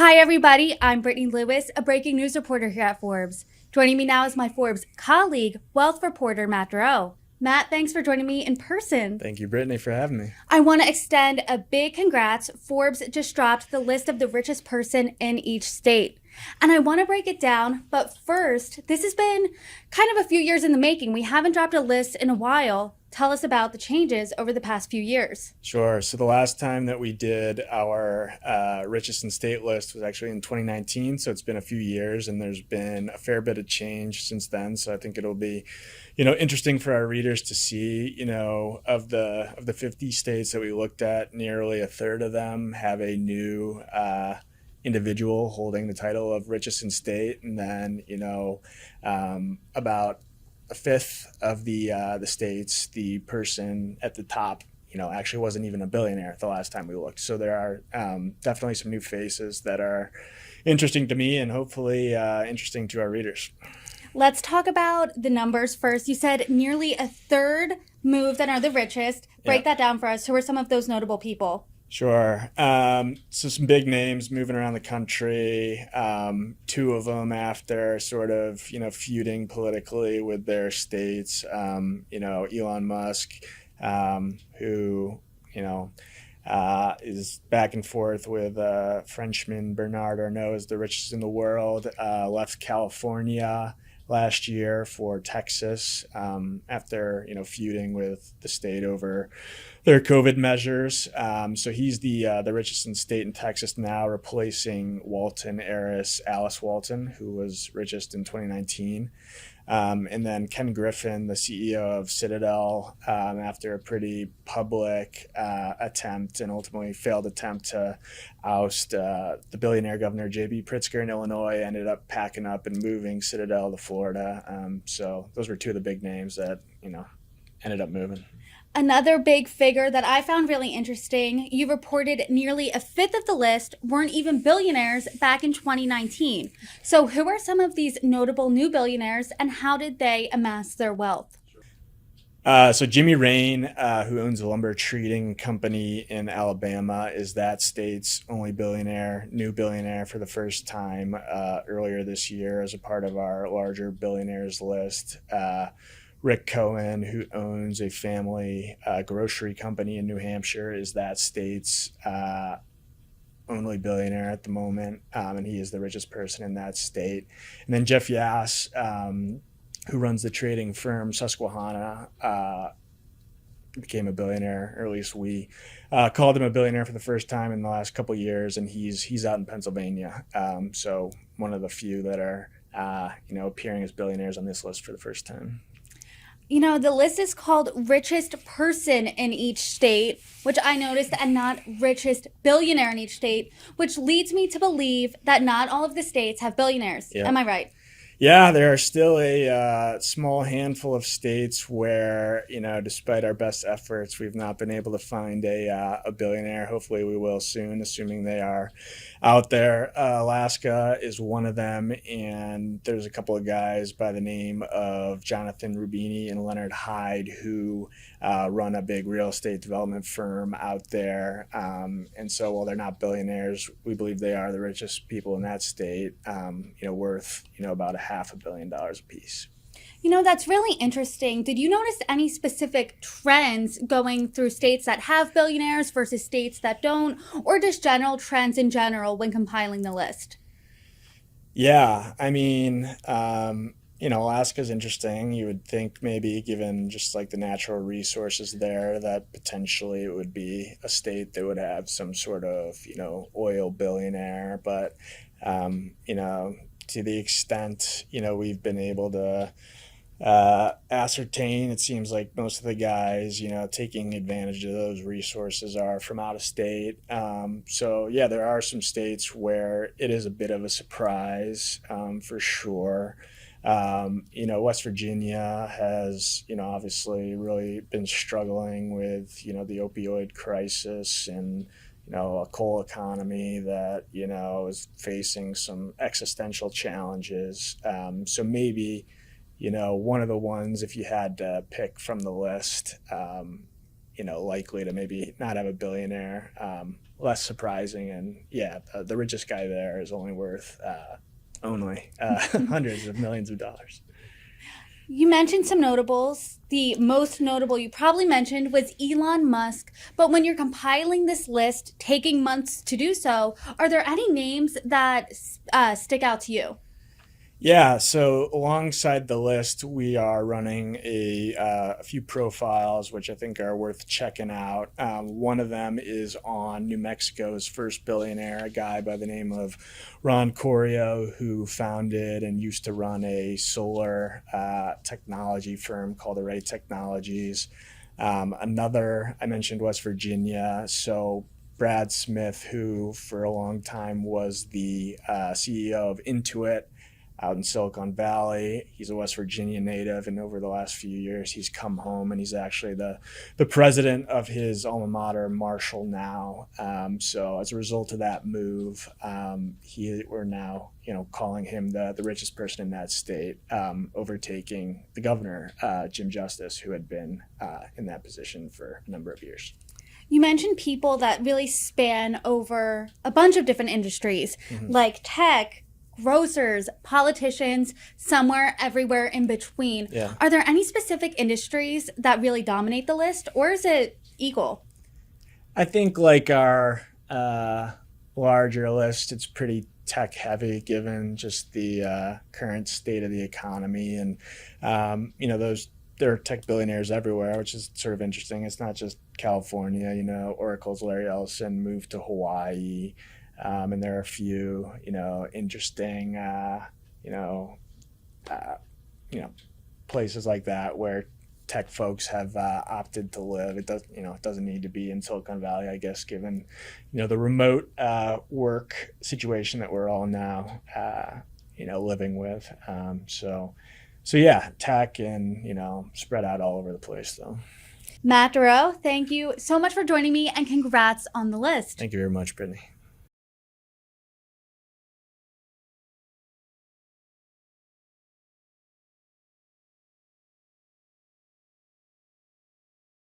Hi, everybody. I'm Brittany Lewis, a breaking news reporter here at Forbes. Joining me now is my Forbes colleague, wealth reporter Matt Duro. Matt, thanks for joining me in person. Thank you, Brittany, for having me. I want to extend a big congrats. Forbes just dropped the list of the richest person in each state. And I want to break it down, but first, this has been kind of a few years in the making. We haven't dropped a list in a while. Tell us about the changes over the past few years. Sure. So the last time that we did our richest in state list was actually in 2019. So it's been a few years, and there's been a fair bit of change since then. So I think it'll be, interesting for our readers to see, of the 50 states that we looked at, nearly a third of them have a new individual holding the title of richest in state, and then about a fifth of the states, the person at the top, actually wasn't even a billionaire the last time we looked. So there are definitely some new faces that are interesting to me and hopefully interesting to our readers. Let's talk about the numbers first. You said nearly a third moved and are the richest. Break that down for us. Who are some of those notable people? Sure. So some big names moving around the country. Two of them after sort of, feuding politically with their states. Elon Musk, who, is back and forth with Frenchman Bernard Arnault as the richest in the world, left California last year for Texas after feuding with the state over their COVID measures. So he's the richest in state in Texas now, replacing Walton heiress Alice Walton, who was richest in 2019. And then Ken Griffin, the CEO of Citadel, after a pretty public attempt and ultimately failed attempt to oust the billionaire governor J.B. Pritzker in Illinois, ended up packing up and moving Citadel to Florida. So those were two of the big names that, ended up moving. Another big figure that I found really interesting, you reported nearly a fifth of the list weren't even billionaires back in 2019. So who are some of these notable new billionaires and how did they amass their wealth? So Jimmy Rain, who owns a lumber treating company in Alabama, is that state's only new billionaire for the first time earlier this year as a part of our larger billionaires list. Rick Cohen, who owns a family grocery company in New Hampshire, is that state's only billionaire at the moment, and he is the richest person in that state. And then Jeff Yass, who runs the trading firm Susquehanna, became a billionaire, or at least we called him a billionaire for the first time in the last couple of years, and he's out in Pennsylvania. So one of the few that are appearing as billionaires on this list for the first time. The list is called richest person in each state, which I noticed, and not richest billionaire in each state, which leads me to believe that not all of the states have billionaires. Yeah. Am I right? Yeah, there are still a small handful of states where, despite our best efforts, we've not been able to find a billionaire. Hopefully we will soon, assuming they are out there. Alaska is one of them, and there's a couple of guys by the name of Jonathan Rubini and Leonard Hyde who run a big real estate development firm out there. And so while they're not billionaires, we believe they are the richest people in that state, worth, about $500 million apiece. That's really interesting. Did you notice any specific trends going through states that have billionaires versus states that don't, or just general trends in general when compiling the list? Yeah, I mean, Alaska's interesting. You would think maybe given just like the natural resources there that potentially it would be a state that would have some sort of, oil billionaire. But, to the extent, we've been able to ascertain, it seems like most of the guys, taking advantage of those resources are from out of state. So yeah, there are some states where it is a bit of a surprise, for sure. West Virginia has, obviously really been struggling with, the opioid crisis and, a coal economy that, is facing some existential challenges. So maybe, one of the ones, if you had to pick from the list, likely to maybe not have a billionaire, less surprising. And yeah, the richest guy there is only worth only hundreds of millions of dollars. You mentioned some notables. The most notable you probably mentioned was Elon Musk. But when you're compiling this list, taking months to do so, are there any names that stick out to you? Yeah, so alongside the list, we are running a few profiles, which I think are worth checking out. One of them is on New Mexico's first billionaire, a guy by the name of Ron Corio, who founded and used to run a solar technology firm called Array Technologies. Another, I mentioned West Virginia. So Brad Smith, who for a long time was the CEO of Intuit out in Silicon Valley. He's a West Virginia native, and over the last few years, he's come home, and he's actually the president of his alma mater, Marshall, now. So as a result of that move, we're now calling him the richest person in that state, overtaking the governor, Jim Justice, who had been in that position for a number of years. You mentioned people that really span over a bunch of different industries, like tech, grocers, politicians, somewhere, everywhere in between. Yeah. Are there any specific industries that really dominate the list, or is it equal? I think like our larger list, it's pretty tech heavy given just the current state of the economy. And, there are tech billionaires everywhere, which is sort of interesting. It's not just California. Oracle's Larry Ellison moved to Hawaii. And there are a few, interesting, places like that where tech folks have opted to live. It doesn't need to be in Silicon Valley, I guess, given, the remote work situation that we're all now, living with. So yeah, tech and, spread out all over the place though. Matt Duro, thank you so much for joining me, and congrats on the list. Thank you very much, Brittany.